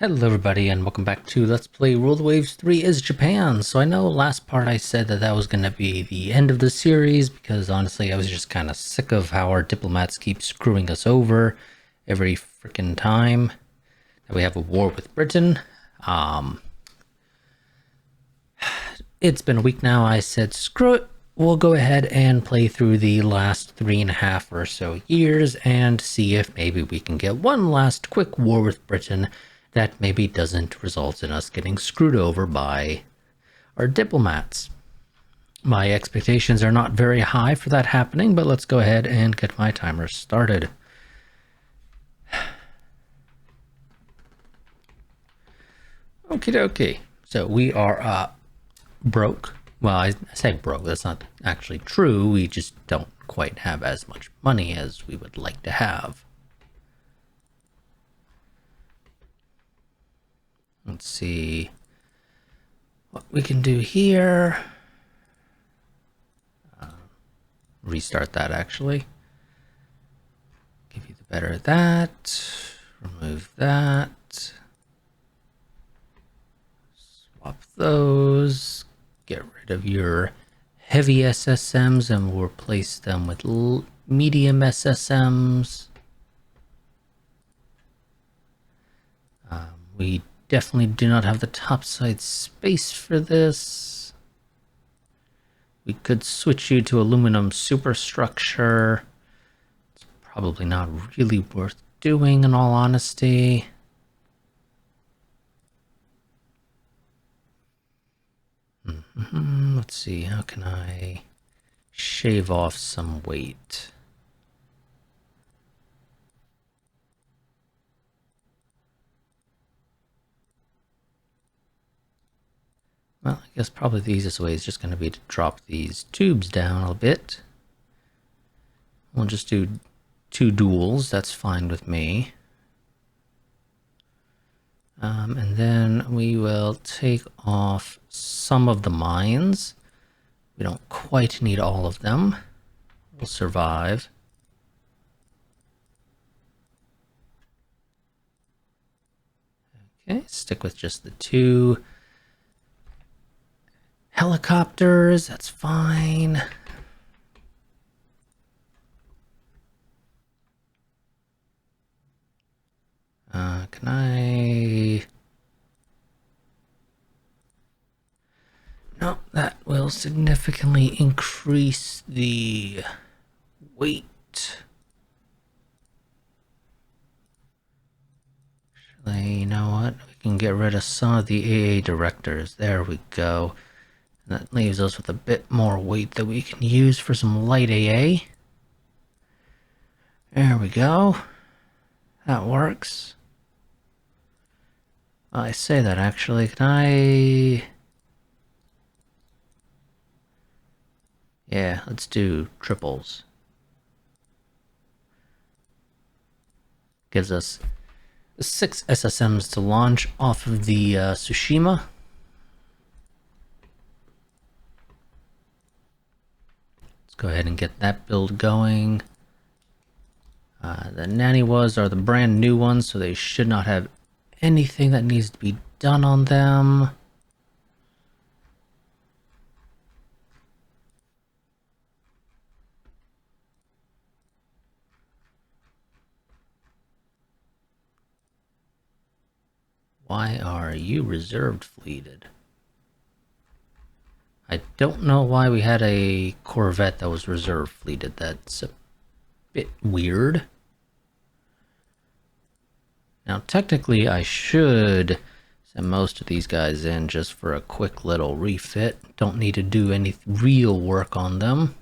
Hello everybody and welcome back to Let's Play Rule the Waves 3 is Japan. So I know last part I said that was going to be the end of the series because honestly I was just kind of sick of how our diplomats keep screwing us over every freaking time that we have a war with Britain. It's been a week now. I said screw it, we'll go ahead and play through the last 3.5 or so years and see if maybe we can get one last quick war with Britain that maybe doesn't result in us getting screwed over by our diplomats. My expectations are not very high for that happening, but let's go ahead and get my timer started. Okie dokie. So we are broke. Well, I say broke. That's not actually true. We just don't quite have as much money as we would like to have. Let's see what we can do here. Restart that actually. Give you the better of that. Remove that. Swap those. Get rid of your heavy SSMs and we'll replace them with medium SSMs. We definitely do not have the topside space for this. We could switch you to aluminum superstructure. It's probably not really worth doing in all honesty. Let's see, how can I shave off some weight? Well, I guess probably the easiest way is just going to be to drop these tubes down a bit. We'll just do 2 duels, that's fine with me. And then we will take off some of the mines. We don't quite need all of them. We'll survive. Okay, stick with just the 2 helicopters, that's fine. Can I... No, that will significantly increase the weight. Actually, you know what? We can get rid of some of the AA directors. There we go. And that leaves us with a bit more weight that we can use for some light AA. There we go. That works. Well, I say that actually. Can I... Yeah, let's do triples. Gives us 6 SSMs to launch off of the Tsushima. Let's go ahead and get that build going. The Naniwas are the brand new ones, so they should not have anything that needs to be done on them. Why are you reserved fleeted? I don't know why we had a Corvette that was reserve fleeted. That's a bit weird. Now, technically, I should send most of these guys in just for a quick little refit. Don't need to do any real work on them.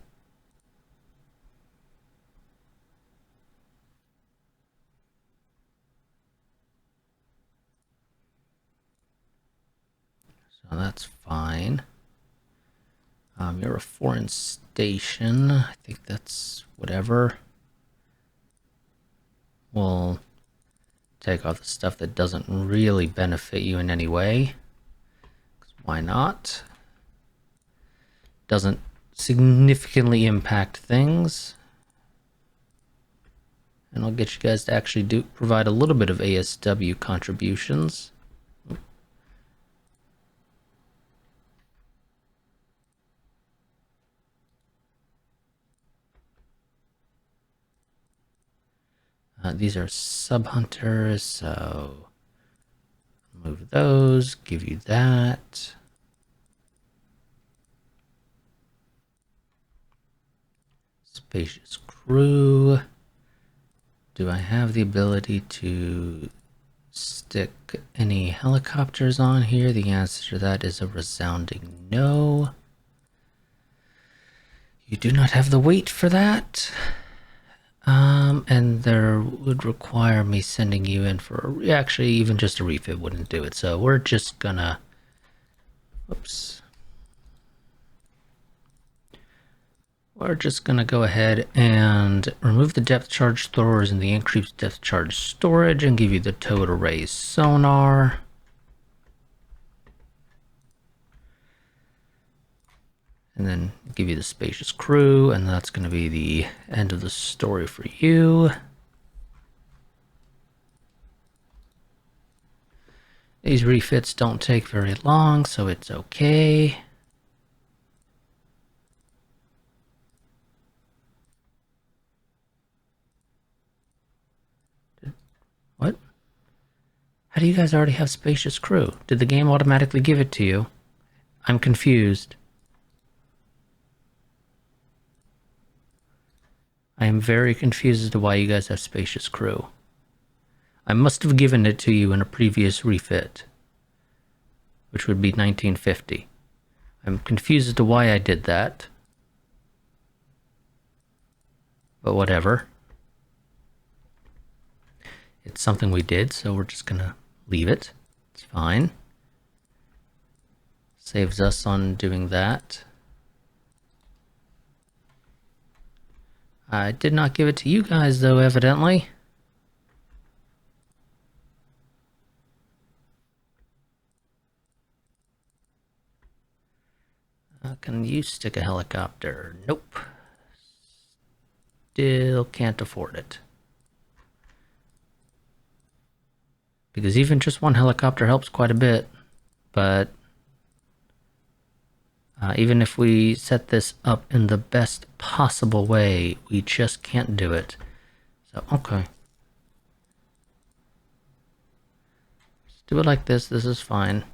So that's fine. You're a foreign station. I think that's whatever. We'll take off the stuff that doesn't really benefit you in any way. Why not? Doesn't significantly impact things. And I'll get you guys to actually provide a little bit of ASW contributions. These are sub-hunters, so move those, give you that. Spacious crew. Do I have the ability to stick any helicopters on here? The answer to that is a resounding no. You do not have the weight for that. And there would require me sending you in for actually even just a refit wouldn't do it. So we're just gonna, whoops. We're just gonna go ahead and remove the depth charge throwers and the increased depth charge storage and give you the towed array sonar. And then give you the spacious crew, and that's going to be the end of the story for you. These refits don't take very long, so it's okay. What? How do you guys already have spacious crew? Did the game automatically give it to you? I'm confused. I am very confused as to why you guys have spacious crew. I must have given it to you in a previous refit, which would be 1950. I'm confused as to why I did that. But whatever. It's something we did, so we're just gonna leave it. It's fine. Saves us on doing that. I did not give it to you guys, though, evidently. Can you stick a helicopter? Nope. Still can't afford it. Because even just one helicopter helps quite a bit. But even if we set this up in the best possible way, we just can't do it. So, okay. Let's do it like this. This is fine.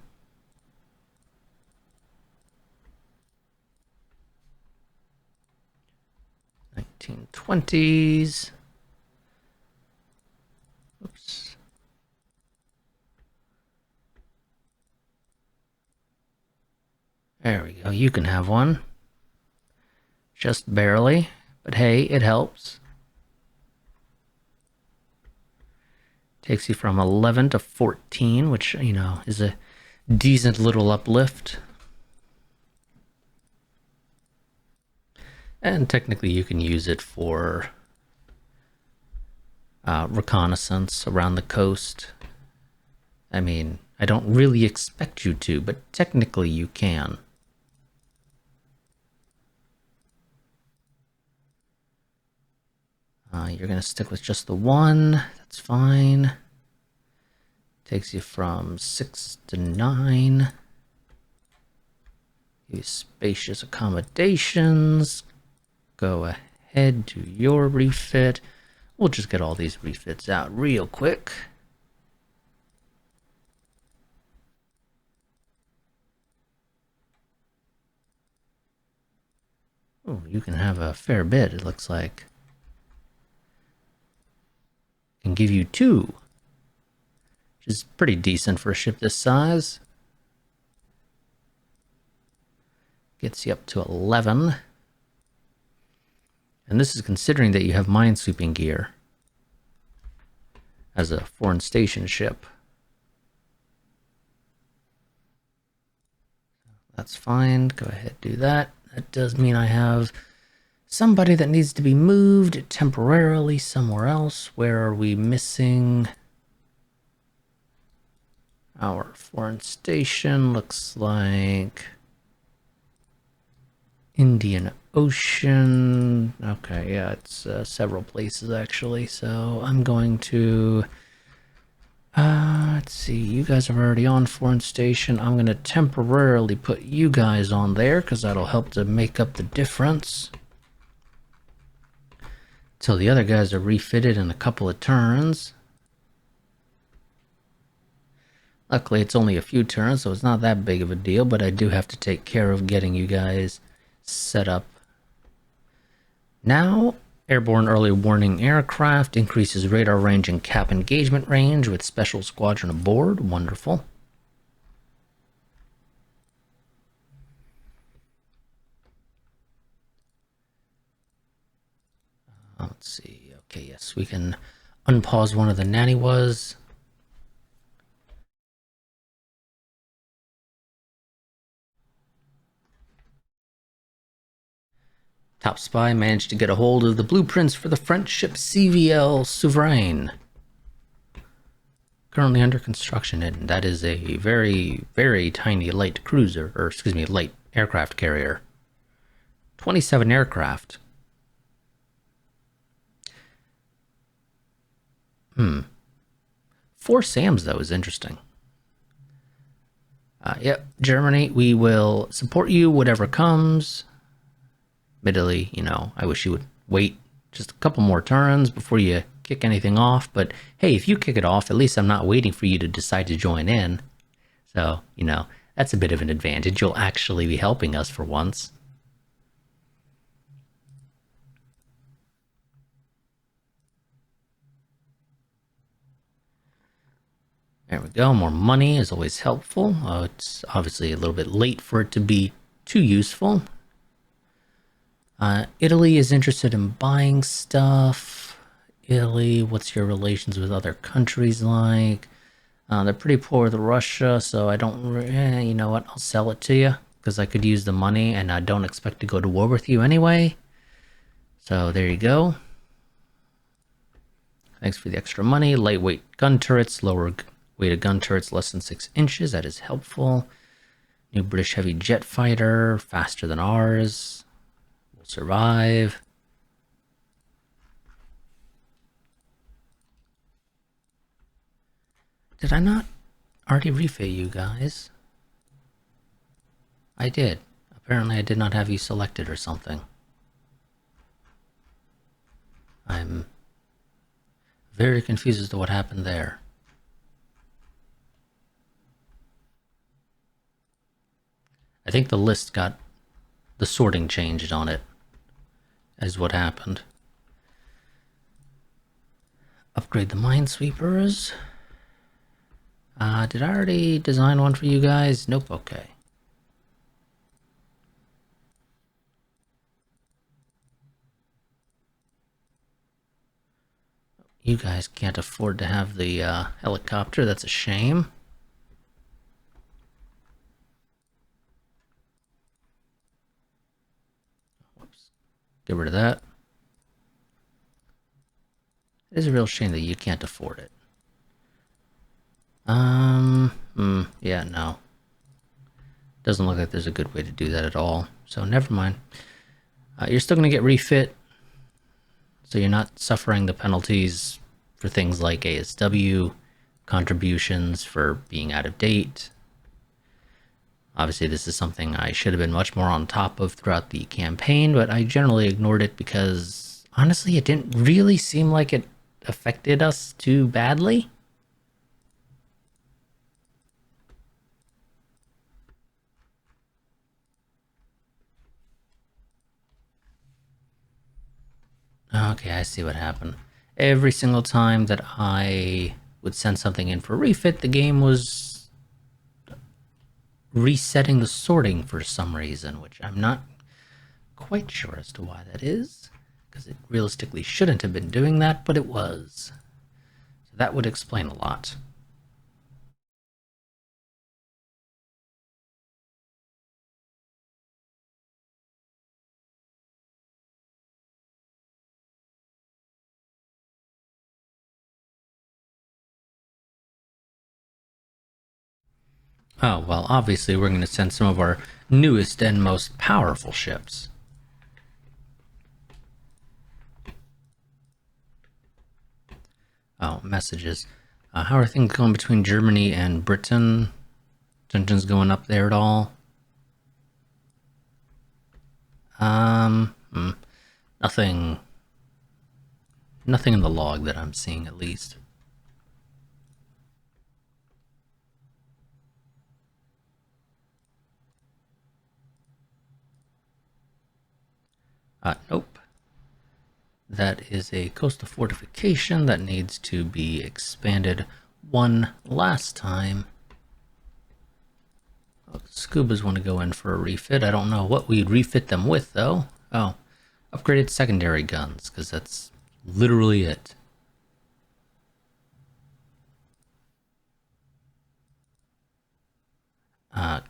$1920s. Oops. There we go. You can have one. Just barely. But hey, it helps. Takes you from 11 to 14, which, you know, is a decent little uplift. And technically you can use it for reconnaissance around the coast. I mean, I don't really expect you to, but technically you can. You're going to stick with just the one. That's fine. Takes you from 6 to 9. Use spacious accommodations. Go ahead, do your refit. We'll just get all these refits out real quick. Oh, you can have a fair bit, it looks like. Can give you 2, which is pretty decent for a ship this size. Gets you up to 11. And this is considering that you have minesweeping gear as a foreign station ship. That's fine. Go ahead, do that. That does mean I have somebody that needs to be moved temporarily somewhere else. Where are we missing? Our foreign station looks like Indian ocean. Okay, yeah, it's several places actually. So I'm going to. Let's see. You guys are already on foreign station. I'm going to temporarily put you guys on there because that'll help to make up the difference. Till the other guys are refitted in a couple of turns. Luckily, it's only a few turns, so it's not that big of a deal, but I do have to take care of getting you guys set up. Now, airborne early warning aircraft increases radar range and cap engagement range with special squadron aboard. Wonderful. Let's see. Okay, yes, we can unpause one of the nanny was. Top spy managed to get a hold of the blueprints for the French ship CVL Souverain. Currently under construction, and that is a very, very tiny light cruiser, or excuse me, light aircraft carrier. 27 aircraft. 4 SAMs, though, is interesting. Yep, Germany, we will support you, whatever comes. Admittedly, I wish you would wait just a couple more turns before you kick anything off. But hey, if you kick it off, at least I'm not waiting for you to decide to join in. So, that's a bit of an advantage. You'll actually be helping us for once. There we go. More money is always helpful. It's obviously a little bit late for it to be too useful. Italy is interested in buying stuff. Italy, what's your relations with other countries like? They're pretty poor with Russia, so I don't... you know what? I'll sell it to you, because I could use the money, and I don't expect to go to war with you anyway. So there you go. Thanks for the extra money. Lightweight gun turrets, lower weighted gun turrets, less than 6 inches. That is helpful. New British heavy jet fighter, faster than ours. We'll survive. Did I not already refit you guys? I did. Apparently I did not have you selected or something. I'm very confused as to what happened there. I think the list got... the sorting changed on it, is what happened. Upgrade the minesweepers. Did I already design one for you guys? Nope, okay. You guys can't afford to have the helicopter, that's a shame. Whoops. Get rid of that. It is a real shame that you can't afford it. Yeah, no. Doesn't look like there's a good way to do that at all, so never mind. You're still going to get refit, so you're not suffering the penalties for things like ASW, contributions for being out of date. Obviously, this is something I should have been much more on top of throughout the campaign, but I generally ignored it because, honestly, it didn't really seem like it affected us too badly. Okay, I see what happened. Every single time that I would send something in for refit, the game was resetting the sorting for some reason, which I'm not quite sure as to why that is, because it realistically shouldn't have been doing that, but it was. So that would explain a lot. Oh, well, obviously we're going to send some of our newest and most powerful ships. Oh, messages. How are things going between Germany and Britain? Tensions going up there at all? Nothing. Nothing in the log that I'm seeing, at least. Nope. That is a coastal fortification that needs to be expanded one last time. Oh, Scubas want to go in for a refit. I don't know what we'd refit them with, though. Oh, upgraded secondary guns, because that's literally it.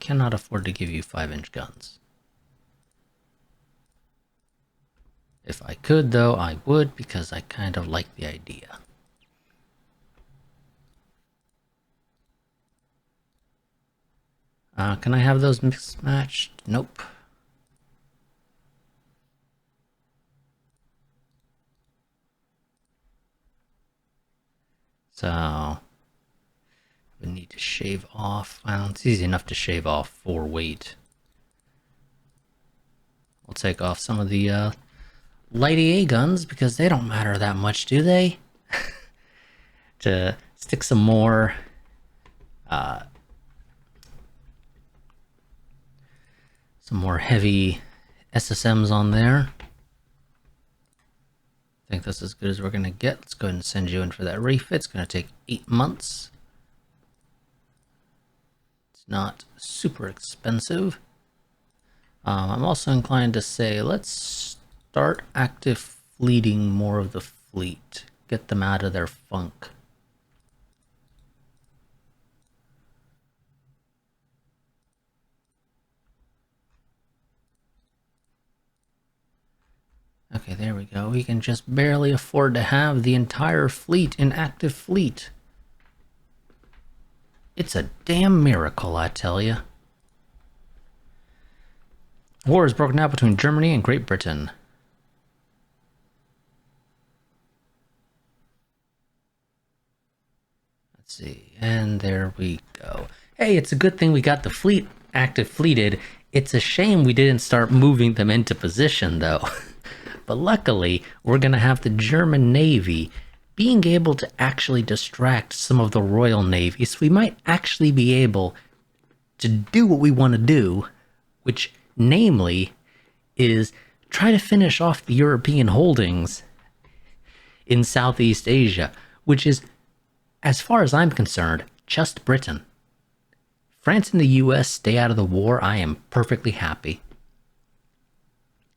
Cannot afford to give you 5-inch guns. If I could, though, I would, because I kind of like the idea. Can I have those mismatched? Nope. So, we need to shave off. Well, it's easy enough to shave off 4 weight. We'll take off some of the light AA guns because they don't matter that much, do they? To stick some more heavy SSMs on there. I think that's as good as we're going to get. Let's go ahead and send you in for that refit. It's going to take 8 months. It's not super expensive. I'm also inclined to say let's start active fleeting more of the fleet. Get them out of their funk. Okay, there we go. We can just barely afford to have the entire fleet in active fleet. It's a damn miracle, I tell you. War is broken out between Germany and Great Britain. Let's see, and there we go. Hey, it's a good thing we got the fleet active fleeted. It's a shame we didn't start moving them into position, though. But luckily, we're going to have the German Navy being able to actually distract some of the Royal Navy. So we might actually be able to do what we want to do, which namely is try to finish off the European holdings in Southeast Asia, which is, as far as I'm concerned, just Britain. France and the US stay out of the war, I am perfectly happy.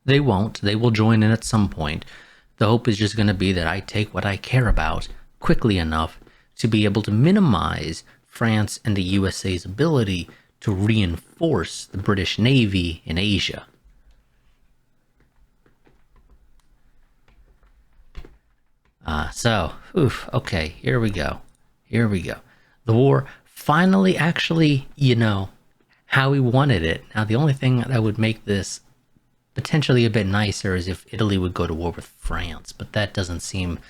They won't. They will join in at some point. The hope is just going to be that I take what I care about quickly enough to be able to minimize France and the USA's ability to reinforce the British Navy in Asia. Okay, here we go. Here we go. The war finally actually, how we wanted it. Now, the only thing that would make this potentially a bit nicer is if Italy would go to war with France, but that doesn't seem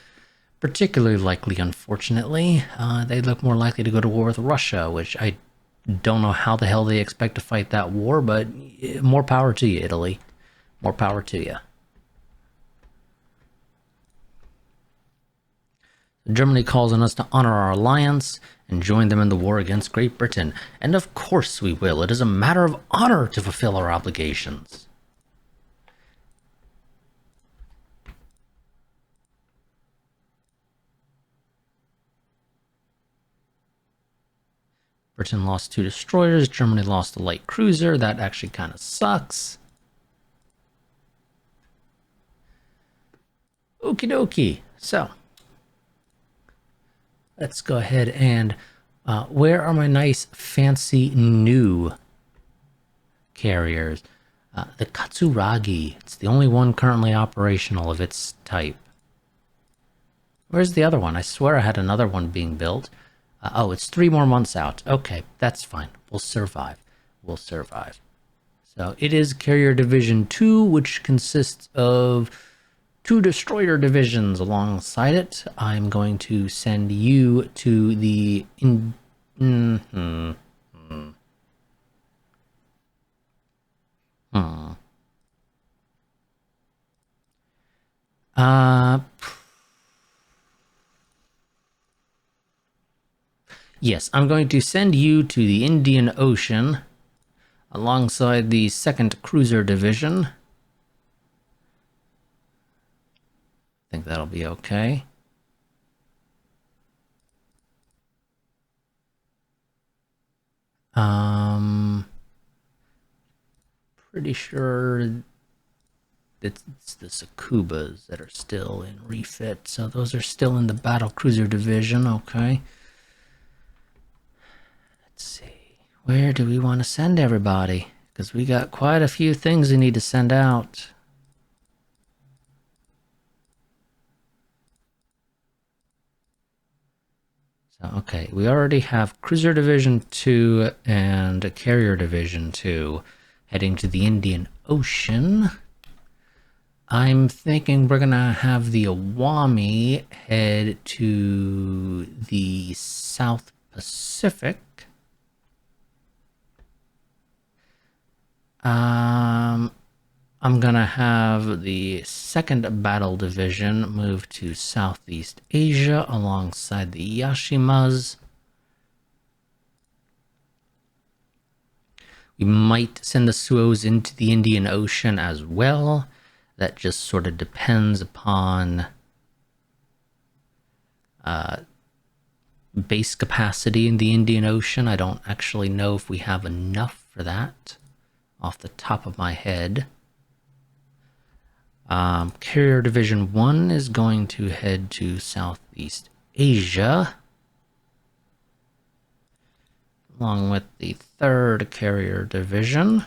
particularly likely, unfortunately. They look more likely to go to war with Russia, which I don't know how the hell they expect to fight that war, but more power to you, Italy. More power to you. Germany calls on us to honor our alliance and join them in the war against Great Britain. And of course we will. It is a matter of honor to fulfill our obligations. Britain lost 2 destroyers. Germany lost a light cruiser. That actually kind of sucks. Okie dokie. So, let's go ahead and... where are my nice, fancy, new carriers? The Katsuragi. It's the only one currently operational of its type. Where's the other one? I swear I had another one being built. Oh, it's 3 more months out. Okay, that's fine. We'll survive. We'll survive. So it is Carrier Division 2, which consists of 2 destroyer divisions alongside it. I'm going to send you to the Yes, I'm going to send you to the Indian Ocean alongside the 2nd Cruiser Division. I think that'll be okay. Pretty sure it's the Sakubas that are still in refit, so those are still in the Battle Cruiser Division, okay. Let's see, where do we want to send everybody? Because we got quite a few things we need to send out. So, okay, we already have Cruiser Division 2 and Carrier Division 2 heading to the Indian Ocean. I'm thinking we're gonna have the Awami head to the South Pacific. I'm gonna have the 2nd Battle Division move to Southeast Asia alongside the Yashimas. We might send the Suos into the Indian Ocean as well. That just sort of depends upon base capacity in the Indian Ocean. I don't actually know if we have enough for that off the top of my head. Carrier Division 1 is going to head to Southeast Asia, along with the 3rd Carrier Division.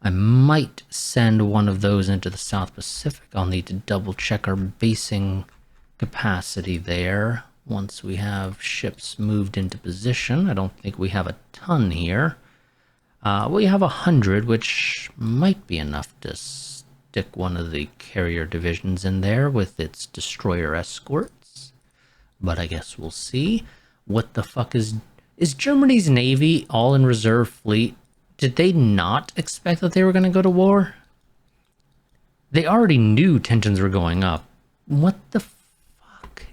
I might send one of those into the South Pacific. I'll need to double check our basing capacity there once we have ships moved into position. I don't think we have a ton here. We have 100, which might be enough to stick one of the carrier divisions in there with its destroyer escorts. But I guess we'll see. What the fuck is Germany's navy all in reserve fleet? Did they not expect that they were going to go to war? They already knew tensions were going up. What the fuck?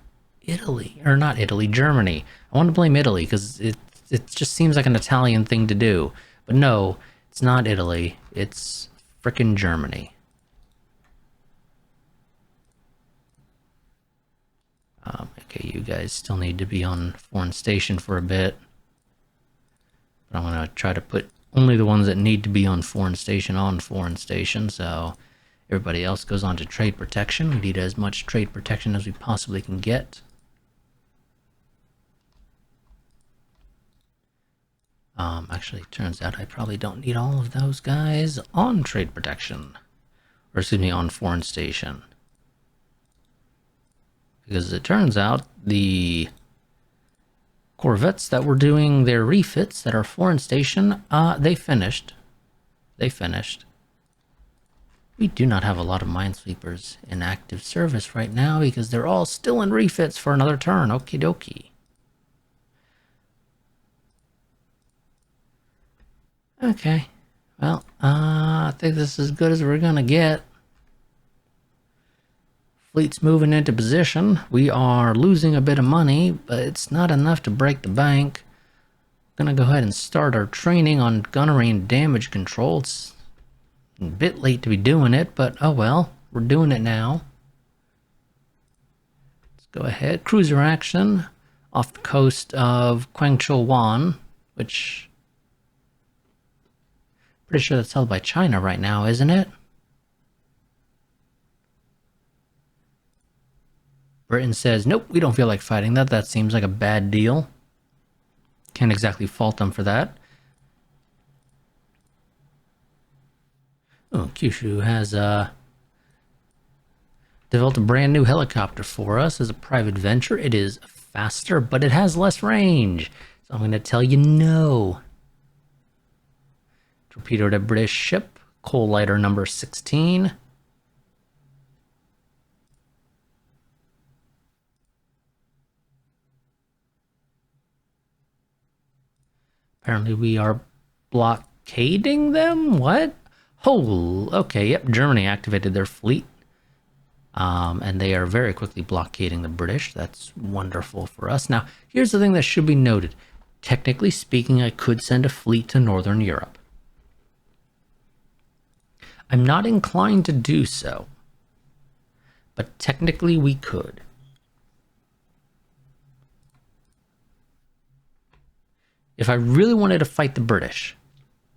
Italy, or not Italy, Germany. I want to blame Italy because it just seems like an Italian thing to do. But no, it's not Italy. It's frickin' Germany. Okay, you guys still need to be on foreign station for a bit. But I'm going to try to put only the ones that need to be on foreign station, so everybody else goes on to trade protection. We need as much trade protection as we possibly can get. Actually, it turns out I probably don't need all of those guys on trade protection. Or excuse me, on foreign station. Because it turns out the corvettes that were doing their refits that are foreign station, they finished. We do not have a lot of minesweepers in active service right now because they're all still in refits for another turn. Okie dokie. Okay. Well, I think this is as good as we're gonna get. Fleet's moving into position. We are losing a bit of money, but it's not enough to break the bank. Gonna go ahead and start our training on gunnery and damage control. It's a bit late to be doing it, but oh well, we're doing it now. Let's go ahead. Cruiser action off the coast of Kwangchou-Wan, which pretty sure that's held by China right now, isn't it? Britain says, nope, we don't feel like fighting that. That seems like a bad deal. Can't exactly fault them for that. Oh, Kyushu has developed a brand new helicopter for us as a private venture. It is faster, but it has less range. So I'm going to tell you no. Torpedoed a British ship, coal lighter number 16. Apparently we are blockading them? What? Oh, okay, yep, Germany activated their fleet. And they are very quickly blockading the British. That's wonderful for us. Now, here's the thing that should be noted. Technically speaking, I could send a fleet to Northern Europe. I'm not inclined to do so, but technically we could. If I really wanted to fight the British,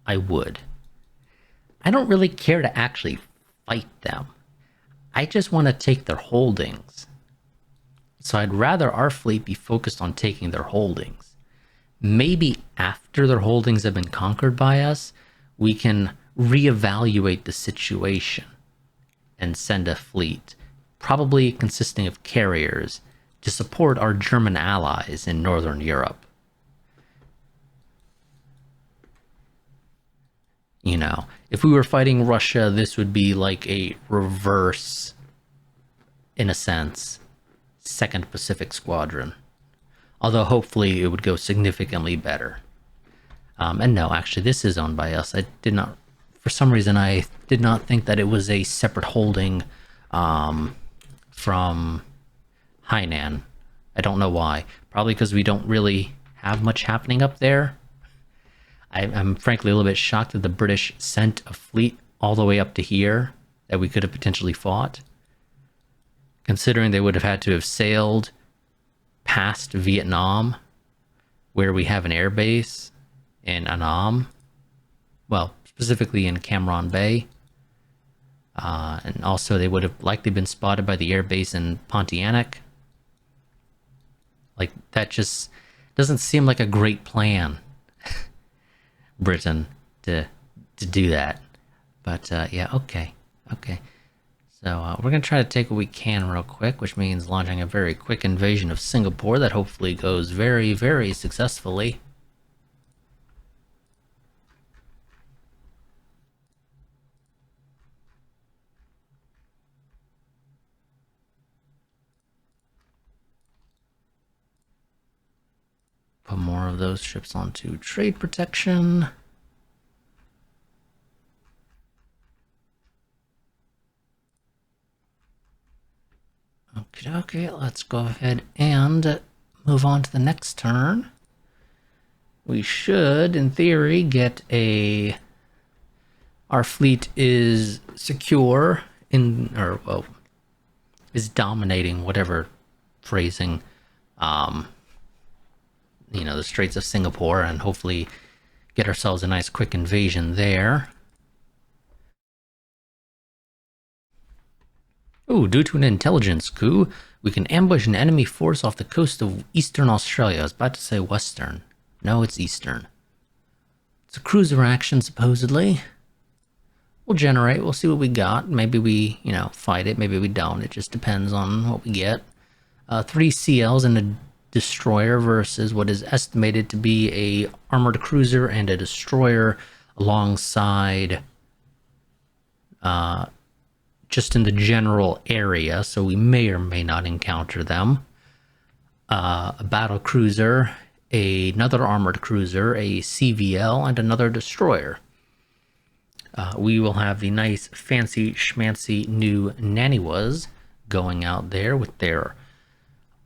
I would. I don't really care to actually fight them. I just want to take their holdings. So I'd rather our fleet be focused on taking their holdings. Maybe after their holdings have been conquered by us, we can reevaluate the situation and send a fleet, probably consisting of carriers, to support our German allies in Northern Europe. You know, if we were fighting Russia, this would be like a reverse, in a sense, Second Pacific Squadron. Although hopefully it would go significantly better. And no, actually, this is owned by us. I did not, for some reason, I did not think that it was a separate holding from Hainan. I don't know why. Probably because we don't really have much happening up there. I'm frankly a little bit shocked that the British sent a fleet all the way up to here that we could have potentially fought. Considering they would have had to have sailed past Vietnam, where we have an air base in Annam. Well, specifically in Cam Ranh Bay. And also they would have likely been spotted by the air base in Pontianak. Like, that just doesn't seem like a great plan. Britain to do that, but yeah, okay. So we're gonna try to take what we can real quick, which means launching a very quick invasion of Singapore that hopefully goes very, very successfully. Put more of those ships onto trade protection. Okay, let's go ahead and move on to the next turn. We should, in theory, get a... Our fleet is secure in, or, well, is dominating, whatever phrasing, you know, the Straits of Singapore, and hopefully get ourselves a nice quick invasion there. Ooh, due to an intelligence coup, we can ambush an enemy force off the coast of Eastern Australia. I was about to say Western. No, it's Eastern. It's a cruiser action, supposedly. We'll generate, we'll see what we got. Maybe we, you know, fight it, maybe we don't. It just depends on what we get. 3 CLs and a destroyer versus what is estimated to be a armored cruiser and a destroyer alongside just in the general area, so we may or may not encounter them. A battle cruiser, another armored cruiser, a CVL, and another destroyer. We will have the nice fancy schmancy new Naniwas going out there with their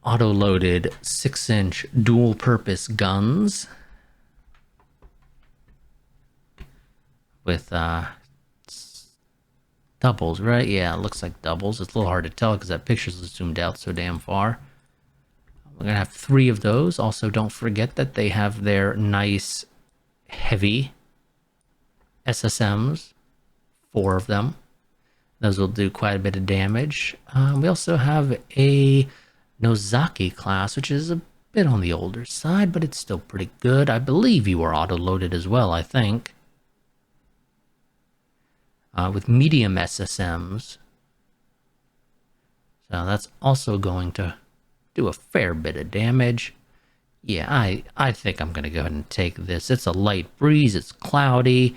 auto-loaded 6-inch dual-purpose guns with doubles, right? Yeah, it looks like doubles. It's a little hard to tell because that picture's zoomed out so damn far. We're gonna have 3 of those. Also, don't forget that they have their nice heavy SSMs, 4 of them. Those will do quite a bit of damage. We also have a Nozaki class, which is a bit on the older side, but it's still pretty good. I believe you are auto-loaded as well, I think. With medium SSMs. So that's also going to do a fair bit of damage. Yeah, I think I'm going to go ahead and take this. It's a light breeze, it's cloudy.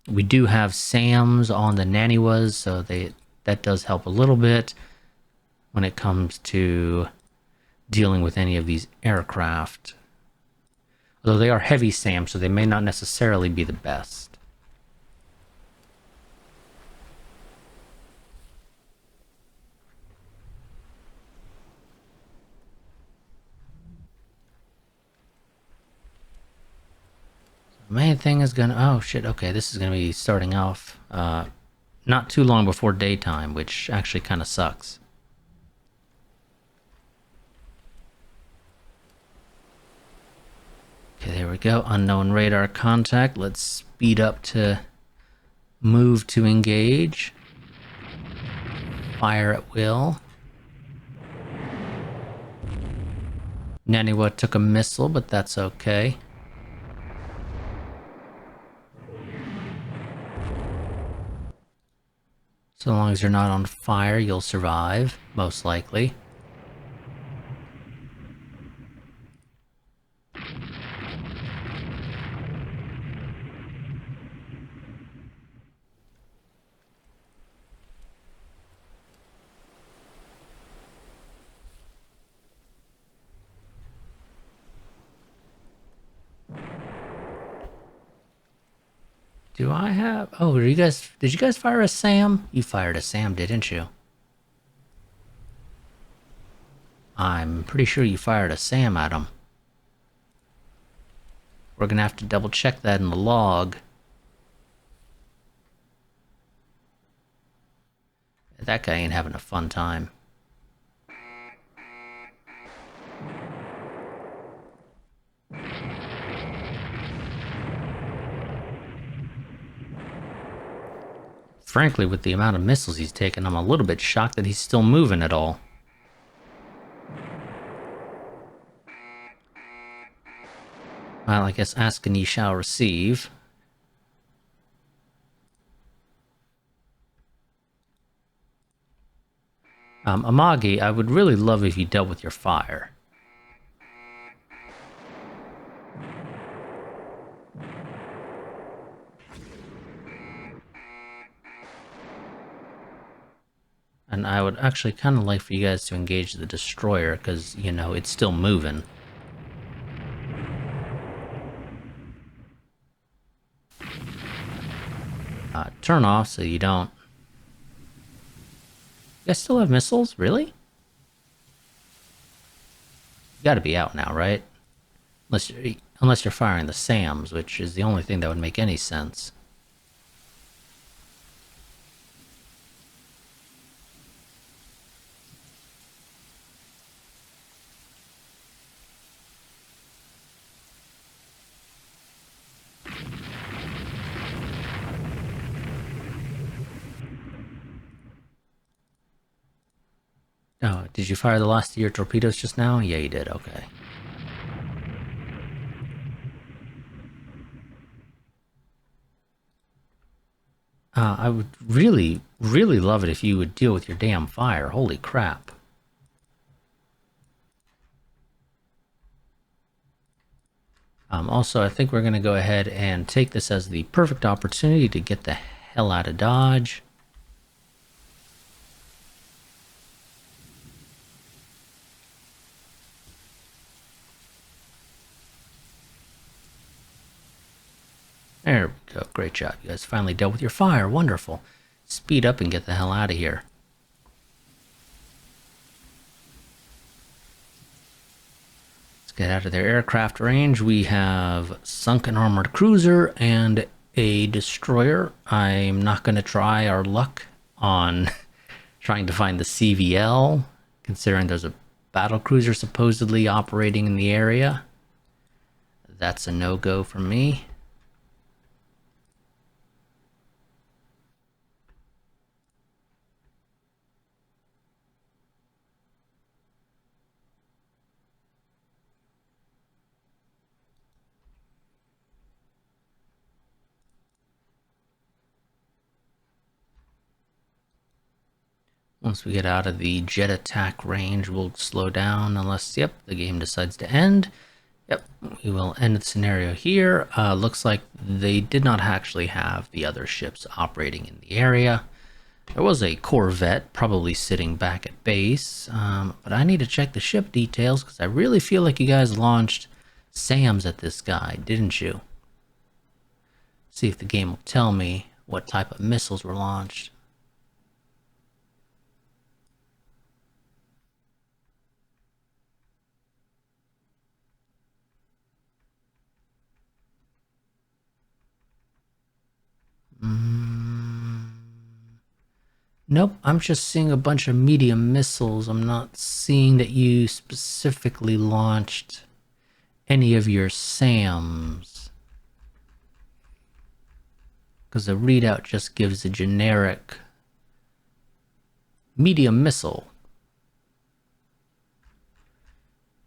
We do have SAMs on the Naniwas, so that does help a little bit when it comes to dealing with any of these aircraft. Although they are heavy SAM, so they may not necessarily be the best. The main thing is gonna... Oh, shit. Okay, this is gonna be starting off not too long before daytime, which actually kind of sucks. Okay, there we go. Unknown radar contact. Let's speed up to move to engage. Fire at will. Naniwa took a missile, but that's okay. So long as you're not on fire, you'll survive, most likely. Do I have... Oh, did you guys fire a SAM? You fired a SAM, didn't you? I'm pretty sure you fired a SAM at him. We're gonna have to double check that in the log. That guy ain't having a fun time. Frankly, with the amount of missiles he's taken, I'm a little bit shocked that he's still moving at all. Well, I guess ask and ye shall receive. Amagi, I would really love if you dealt with your fire. And I would actually kind of like for you guys to engage the destroyer, because, you know, it's still moving. Turn off so you don't... You guys still have missiles? Really? You gotta be out now, right? Unless you're firing the SAMs, which is the only thing that would make any sense. Oh, did you fire the last of your torpedoes just now? Yeah, you did, okay. I would really, really love it if you would deal with your damn fire. Holy crap. Also, I think we're going to go ahead and take this as the perfect opportunity to get the hell out of Dodge. There we go. Great job. You guys finally dealt with your fire. Wonderful. Speed up and get the hell out of here. Let's get out of their aircraft range. We have sunk an armored cruiser and a destroyer. I'm not going to try our luck on trying to find the CVL, considering there's a battle cruiser supposedly operating in the area. That's a no-go for me. Once we get out of the jet attack range, we'll slow down unless, yep, the game decides to end. Yep, we will end the scenario here. Looks like they did not actually have the other ships operating in the area. There was a Corvette probably sitting back at base, but I need to check the ship details because I really feel like you guys launched SAMs at this guy, didn't you? See if the game will tell me what type of missiles were launched. Nope, I'm just seeing a bunch of medium missiles. I'm not seeing that you specifically launched any of your SAMs. Because the readout just gives a generic medium missile.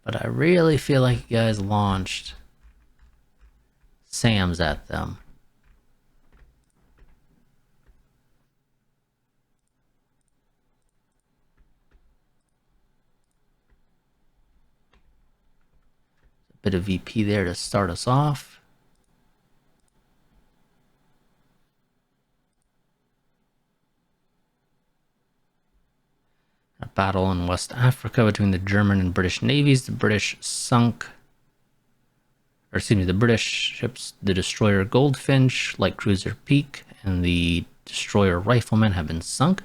But I really feel like you guys launched SAMs at them. A bit of VP there to start us off. A battle in West Africa between the German and British navies. The British sunk, or excuse me, the British ships, the destroyer Goldfinch, light cruiser Peak, and the destroyer Rifleman have been sunk.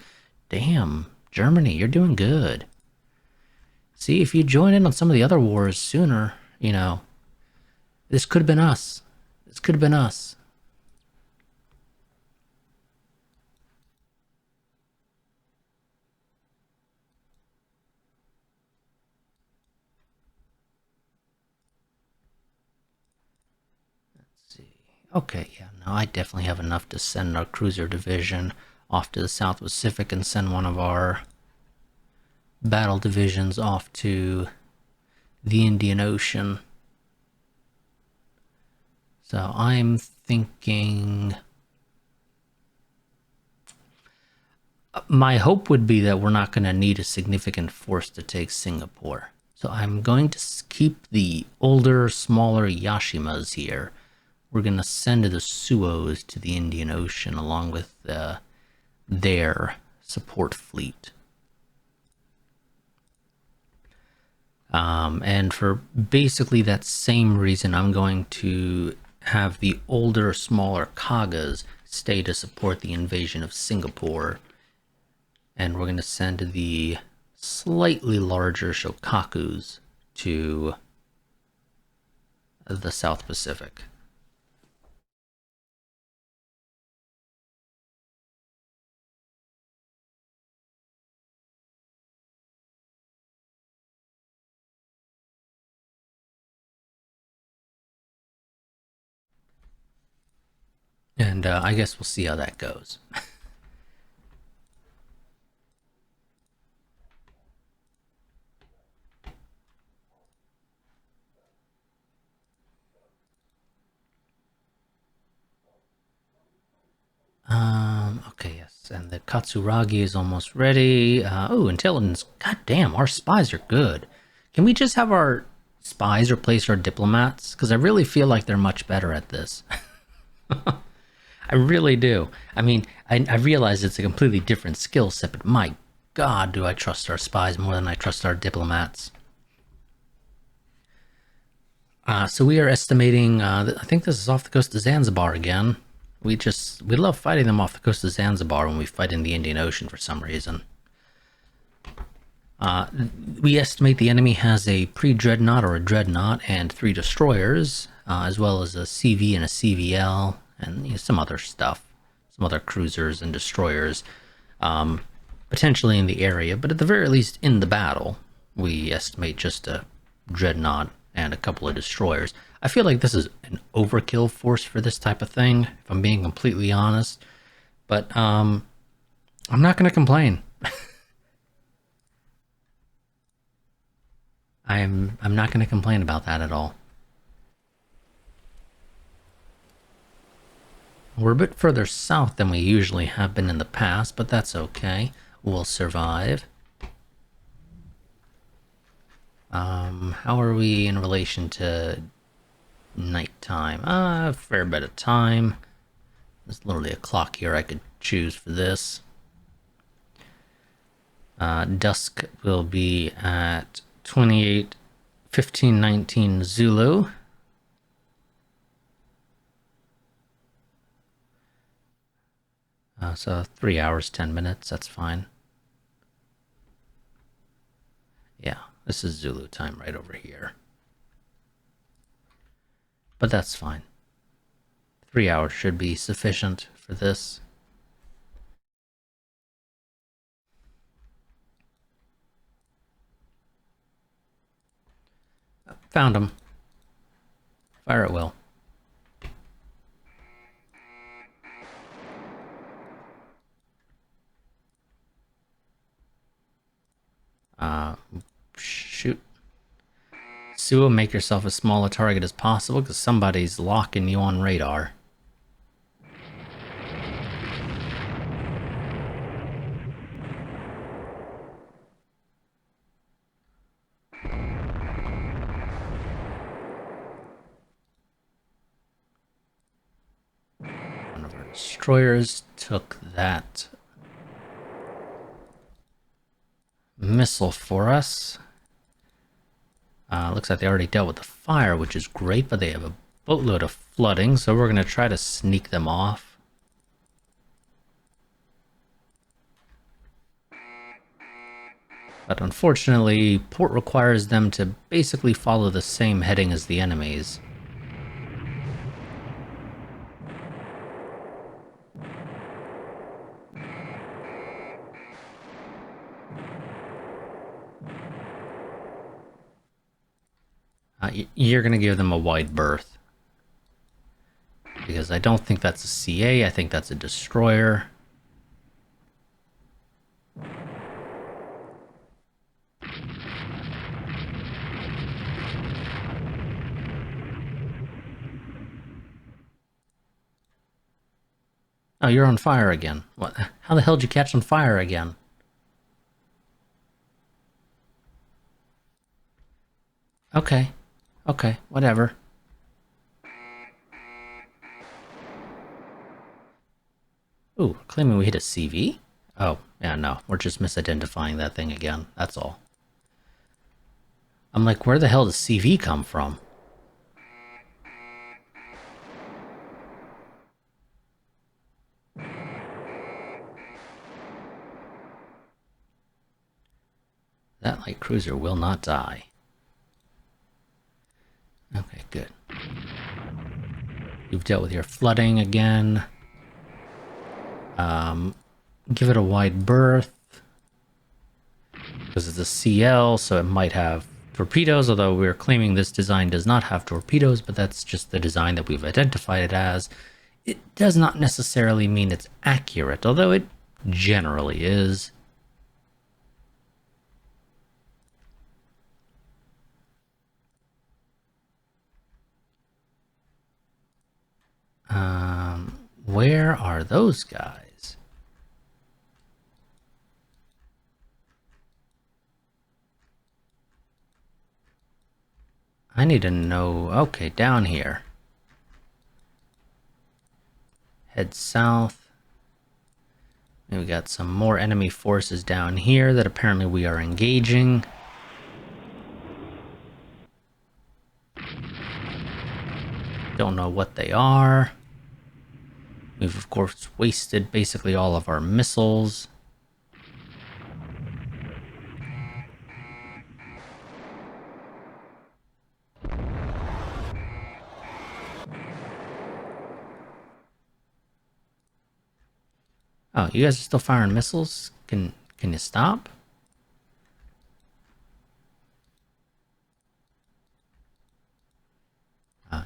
Damn, Germany, you're doing good. See, if you join in on some of the other wars sooner, you know, this could have been us. This could have been us. Okay, yeah, no, I definitely have enough to send our cruiser division off to the South Pacific and send one of our battle divisions off to the Indian Ocean. So I'm thinking... my hope would be that we're not going to need a significant force to take Singapore. So I'm going to keep the older, smaller Yashimas here. We're going to send the Suos to the Indian Ocean along with their support fleet. And for basically that same reason, I'm going to have the older, smaller Kagas stay to support the invasion of Singapore. And we're going to send the slightly larger Shokakus to the South Pacific. And I guess we'll see how that goes. Okay, yes, and the Katsuragi is almost ready. Oh, intelligence. God damn, our spies are good. Can we just have our spies replace our diplomats? Because I really feel like they're much better at this. I really do. I mean, I realize it's a completely different skill set, but my God, do I trust our spies more than I trust our diplomats. So we are estimating, I think this is off the coast of Zanzibar again. We love fighting them off the coast of Zanzibar when we fight in the Indian Ocean for some reason. We estimate the enemy has a pre-dreadnought or a dreadnought and 3 destroyers, as well as a CV and a CVL, and some other stuff, some other cruisers and destroyers, potentially in the area, but at the very least in the battle, we estimate just a dreadnought and a couple of destroyers. I feel like this is an overkill force for this type of thing, if I'm being completely honest, but I'm not going to complain. I'm not going to complain about that at all. We're a bit further south than we usually have been in the past, but that's okay. We'll survive. How are we in relation to nighttime? A fair bit of time. There's literally a clock here I could choose for this. Dusk will be at 28:15:19 Zulu. So 3 hours, 10 minutes, that's fine. Yeah, this is Zulu time right over here. But that's fine. 3 hours should be sufficient for this. Found him. Fire at will. Shoot. Suo, make yourself as small a target as possible because somebody's locking you on radar. One of our destroyers took that missile for us. Looks like they already dealt with the fire, which is great, but they have a boatload of flooding, so we're going to try to sneak them off. But unfortunately, port requires them to basically follow the same heading as the enemies. You're going to give them a wide berth. Because I don't think that's a CA, I think that's a destroyer. Oh, you're on fire again. What? How the hell did you catch on fire again? Okay. Okay, whatever. Ooh, claiming we hit a CV? Oh, yeah, no. We're just misidentifying that thing again. That's all. I'm like, where the hell does CV come from? That light cruiser will not die. Okay, good. You've dealt with your flooding again. Give it a wide berth. Because it's a CL, so it might have torpedoes, although we're claiming this design does not have torpedoes, but that's just the design that we've identified it as. It does not necessarily mean it's accurate, although it generally is. Where are those guys? I need to know. Okay, down here. Head south. And we got some more enemy forces down here that apparently we are engaging. Don't know what they are. We've, of course, wasted basically all of our missiles. Oh, you guys are still firing missiles? Can you stop?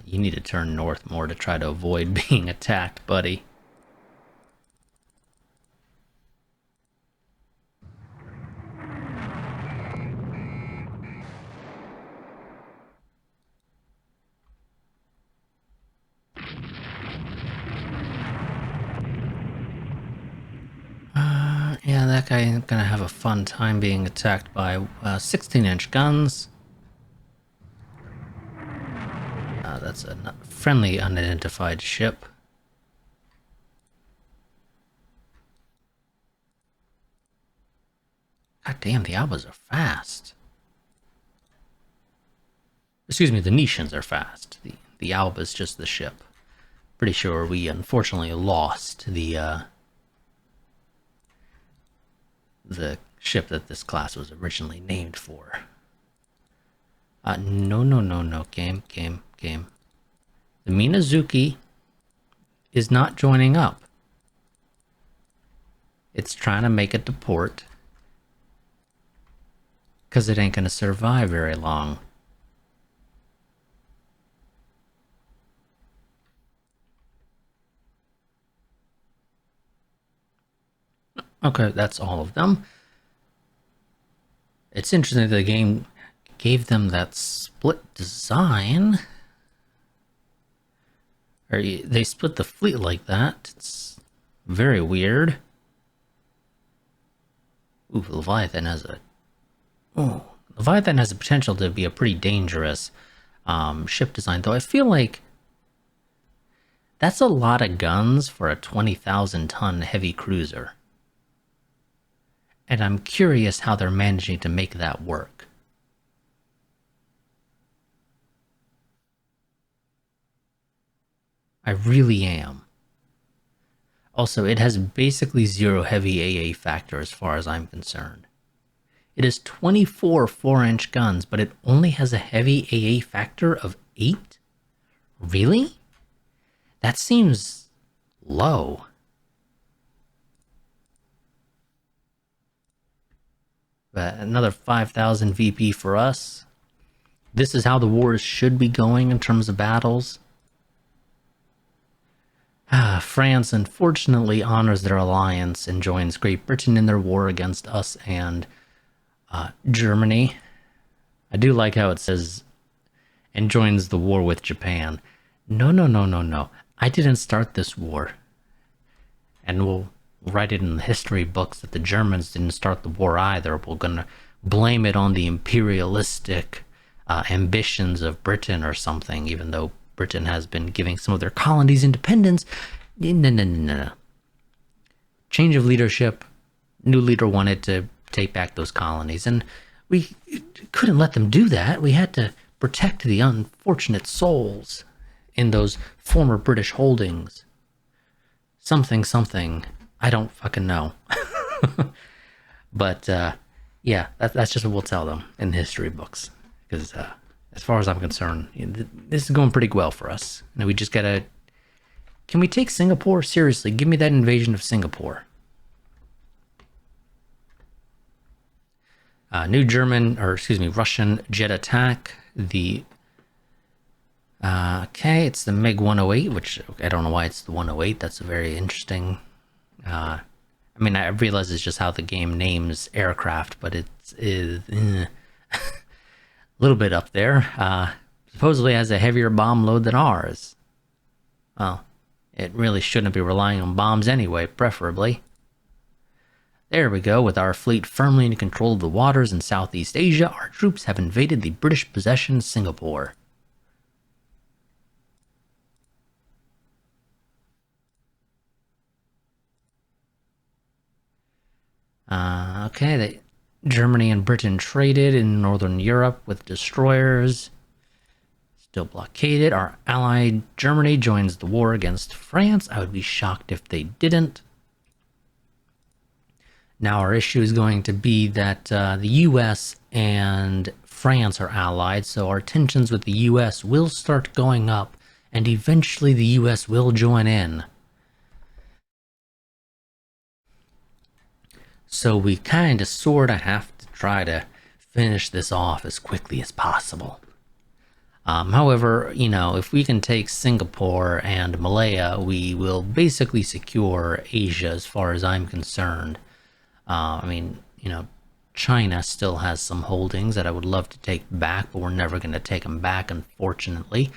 You need to turn north more to try to avoid being attacked, buddy. Yeah, that guy ain't gonna have a fun time being attacked by 16-inch guns. That's a friendly unidentified ship. God damn, the Albas are fast. Excuse me, the Nishans are fast. The Alba's just the ship. Pretty sure we unfortunately lost the the ship that this class was originally named for. No, no, no, no. Game. The Minazuki is not joining up. It's trying to make it to port because it ain't going to survive very long. Okay, that's all of them. It's interesting that the game gave them that split design. Or they split the fleet like that. It's very weird. Ooh, Leviathan has a... Oh, Leviathan has the potential to be a pretty dangerous ship design, though I feel like that's a lot of guns for a 20,000-ton heavy cruiser. And I'm curious how they're managing to make that work. I really am. Also, it has basically zero heavy AA factor as far as I'm concerned. It has 24 4-inch guns, but it only has a heavy AA factor of 8? Really? That seems low. But another 5,000 VP for us. This is how the wars should be going in terms of battles. France unfortunately honors their alliance and joins Great Britain in their war against us and Germany. I do like how it says, and joins the war with Japan. No, no, no, no, no. I didn't start this war. And we'll write it in the history books that the Germans didn't start the war either. We're going to blame it on the imperialistic ambitions of Britain or something, even though Britain has been giving some of their colonies independence. No. Change of leadership. New leader wanted to take back those colonies, and we couldn't let them do that. We had to protect the unfortunate souls in those former British holdings. Something. I don't fucking know. But yeah, that's just what we'll tell them in history books. Because as far as I'm concerned, this is going pretty well for us. And we just gotta... Can we take Singapore? Seriously, give me that invasion of Singapore. Russian jet attack. Okay, it's the MiG-108, which I don't know why it's the 108. That's a very interesting... I mean, I realize it's just how the game names aircraft, but it's a little bit up there. Supposedly has a heavier bomb load than ours. Well, it really shouldn't be relying on bombs anyway, preferably. There we go. With our fleet firmly in control of the waters in Southeast Asia, our troops have invaded the British possession Singapore. Okay, Germany and Britain traded in Northern Europe with destroyers. Still blockaded. Our ally Germany joins the war against France. I would be shocked if they didn't. Now our issue is going to be that the US and France are allied, so our tensions with the US will start going up, and eventually the US will join in. So we kind of sort of have to try to finish this off as quickly as possible. However, if we can take Singapore and Malaya, we will basically secure Asia as far as I'm concerned. I mean, China still has some holdings that I would love to take back, but we're never going to take them back, unfortunately.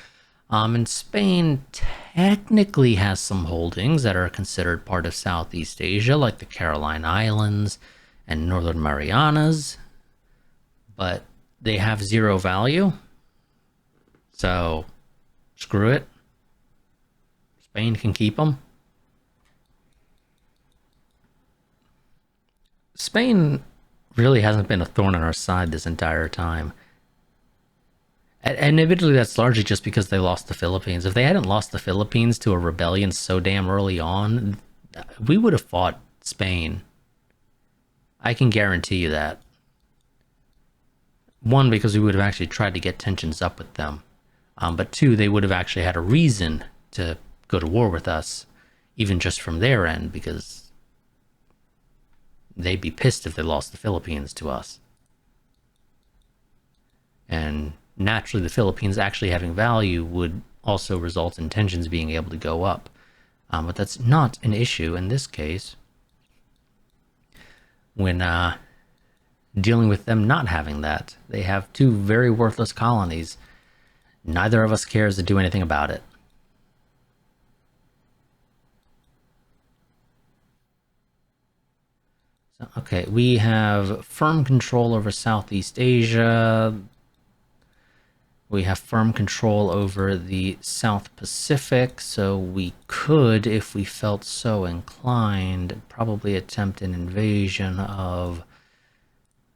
And Spain technically has some holdings that are considered part of Southeast Asia, like the Caroline Islands and Northern Marianas, but they have zero value. So, screw it. Spain can keep them. Spain really hasn't been a thorn in our side this entire time. And admittedly, that's largely just because they lost the Philippines. If they hadn't lost the Philippines to a rebellion so damn early on, we would have fought Spain. I can guarantee you that. One, because we would have actually tried to get tensions up with them. But two, they would have actually had a reason to go to war with us, even just from their end, because they'd be pissed if they lost the Philippines to us. And naturally, the Philippines actually having value would also result in tensions being able to go up. But that's not an issue in this case when dealing with them not having that. They have two very worthless colonies. Neither of us cares to do anything about it. So, okay, we have firm control over Southeast Asia. We have firm control over the South Pacific, so we could, if we felt so inclined, probably attempt an invasion of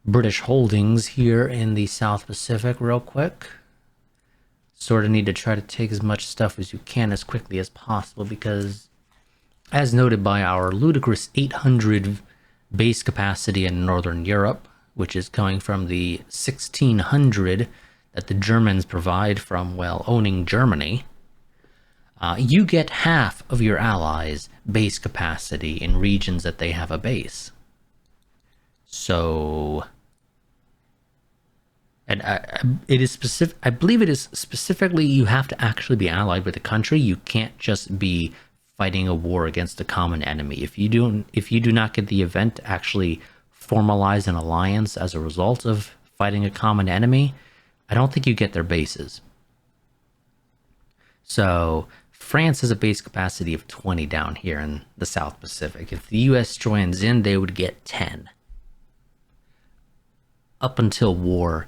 British holdings here in the South Pacific real quick. Sort of need to try to take as much stuff as you can as quickly as possible because, as noted by our ludicrous 800 base capacity in Northern Europe, which is coming from the 1600 that the Germans provide from, well, owning Germany, you get half of your allies' base capacity in regions that they have a base. So, and it is specific. I believe it is specifically you have to actually be allied with a country. You can't just be fighting a war against a common enemy. If you do not get the event to actually formalize an alliance as a result of fighting a common enemy, I don't think you get their bases. So France has a base capacity of 20 down here in the South Pacific. If the US joins in, they would get 10. Up until war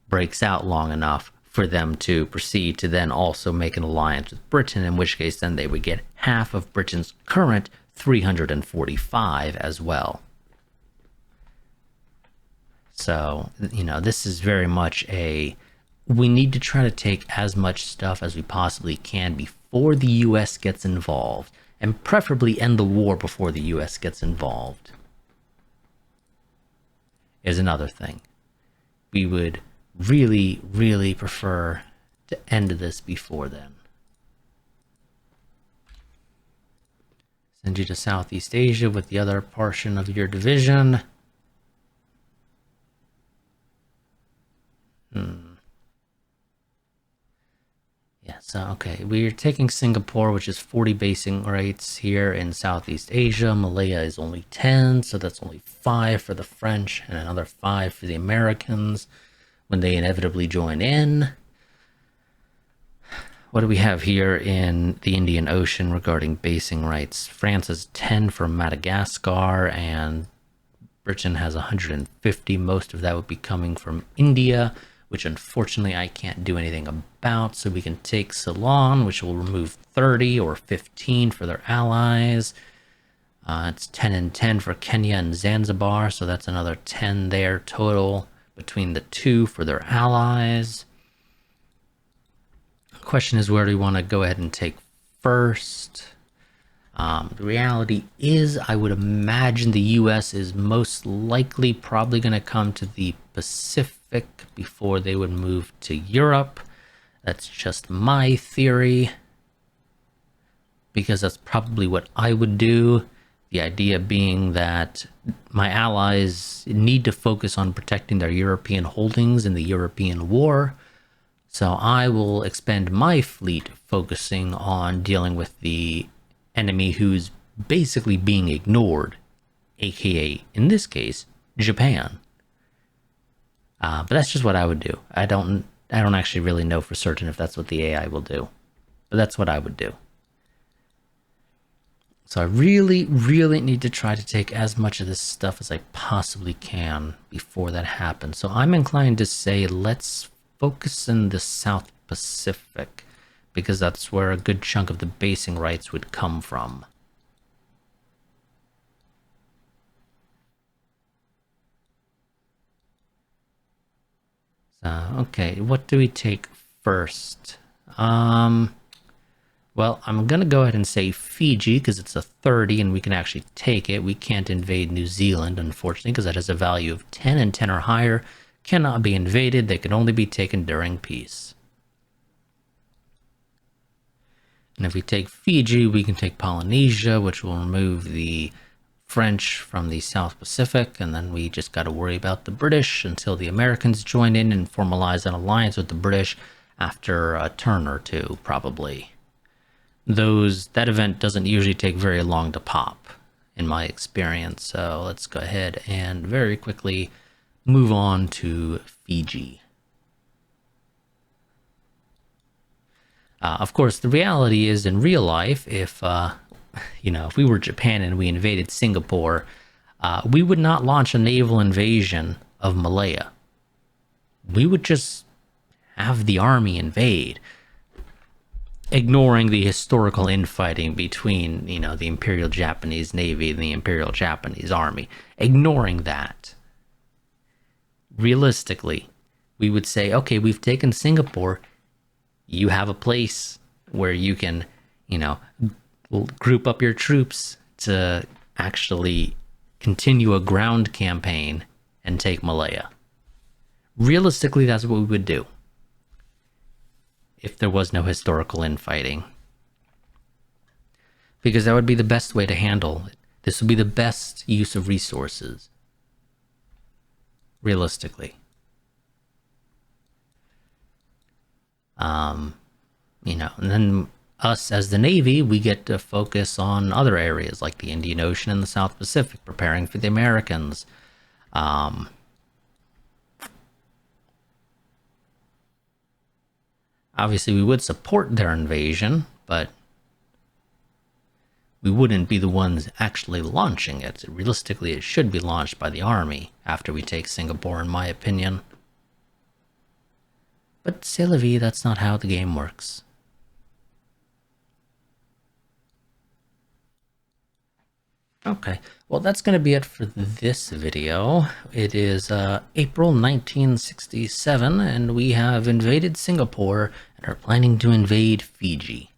breaks out long enough for them to proceed to then also make an alliance with Britain, in which case then they would get half of Britain's current 345 as well. So, this is very much we need to try to take as much stuff as we possibly can before the US gets involved, and preferably end the war before the US gets involved. Is another thing. We would really, really prefer to end this before then. Send you to Southeast Asia with the other portion of your division. Yeah, so, okay, we're taking Singapore, which is 40 basing rates here in Southeast Asia. Malaya is only 10, so that's only 5 for the French and another 5 for the Americans when they inevitably join in. What do we have here in the Indian Ocean regarding basing rights? France has 10 for Madagascar, and Britain has 150. Most of that would be coming from India, which unfortunately I can't do anything about. So we can take Ceylon, which will remove 30 or 15 for their allies. It's 10 and 10 for Kenya and Zanzibar, so that's another 10 there total between the two for their allies. The question is, where do we want to go ahead and take first? The reality is, I would imagine the US is most likely probably going to come to the Pacific before they would move to Europe. That's just my theory, because that's probably what I would do. The idea being that my allies need to focus on protecting their European holdings in the European war. So I will expend my fleet focusing on dealing with the enemy who's basically being ignored, aka, in this case, Japan. But that's just what I would do. I don't actually really know for certain if that's what the AI will do, but that's what I would do. So I really, really need to try to take as much of this stuff as I possibly can before that happens. So I'm inclined to say let's focus in the South Pacific, because that's where a good chunk of the basing rights would come from. So, okay, what do we take first? Well, Well, I'm going to go ahead and say Fiji because it's a 30 and we can actually take it. We can't invade New Zealand, unfortunately, because that has a value of 10 and 10 or higher. Cannot be invaded. They can only be taken during peace. And if we take Fiji, we can take Polynesia, which will remove the French from the South Pacific, and then we just got to worry about the British until the Americans join in and formalize an alliance with the British after a turn or two, probably. That event doesn't usually take very long to pop, in my experience, so let's go ahead and very quickly move on to Fiji. Of course, the reality is in real life, if we were Japan and we invaded Singapore, we would not launch a naval invasion of Malaya. We would just have the army invade, ignoring the historical infighting between, the Imperial Japanese Navy and the Imperial Japanese Army. Ignoring that. Realistically, we would say, okay, we've taken Singapore. You have a place where you can, group up your troops to actually continue a ground campaign and take Malaya. Realistically, that's what we would do if there was no historical infighting. Because that would be the best way to handle it. This would be the best use of resources. Realistically. And then us as the Navy, we get to focus on other areas like the Indian Ocean and the South Pacific, preparing for the Americans. Obviously, we would support their invasion, but we wouldn't be the ones actually launching it. Realistically, it should be launched by the Army after we take Singapore, in my opinion. But c'est la vie, that's not how the game works. Okay, well that's going to be it for this video. It is April 1967, and we have invaded Singapore and are planning to invade Fiji.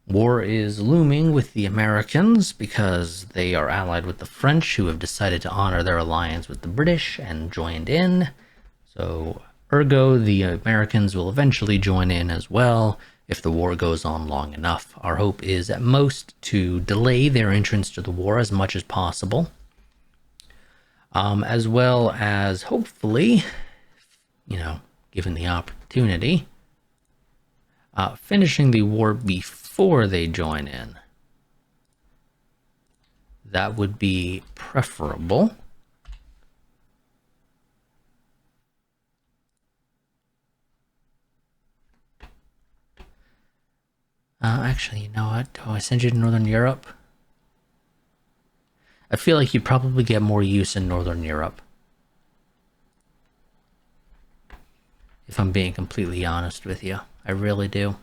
War is looming with the Americans because they are allied with the French, who have decided to honor their alliance with the British and joined in. So, ergo, the Americans will eventually join in as well if the war goes on long enough. Our hope is at most to delay their entrance to the war as much as possible, as well as hopefully, given the opportunity, finishing the war before they join in. That would be preferable. Actually, you know what? Do I send you to Northern Europe? I feel like you probably get more use in Northern Europe. If I'm being completely honest with you. I really do.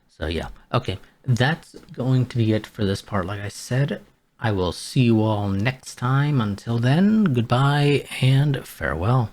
So yeah, okay. That's going to be it for this part. Like I said, I will see you all next time. Until then, goodbye and farewell.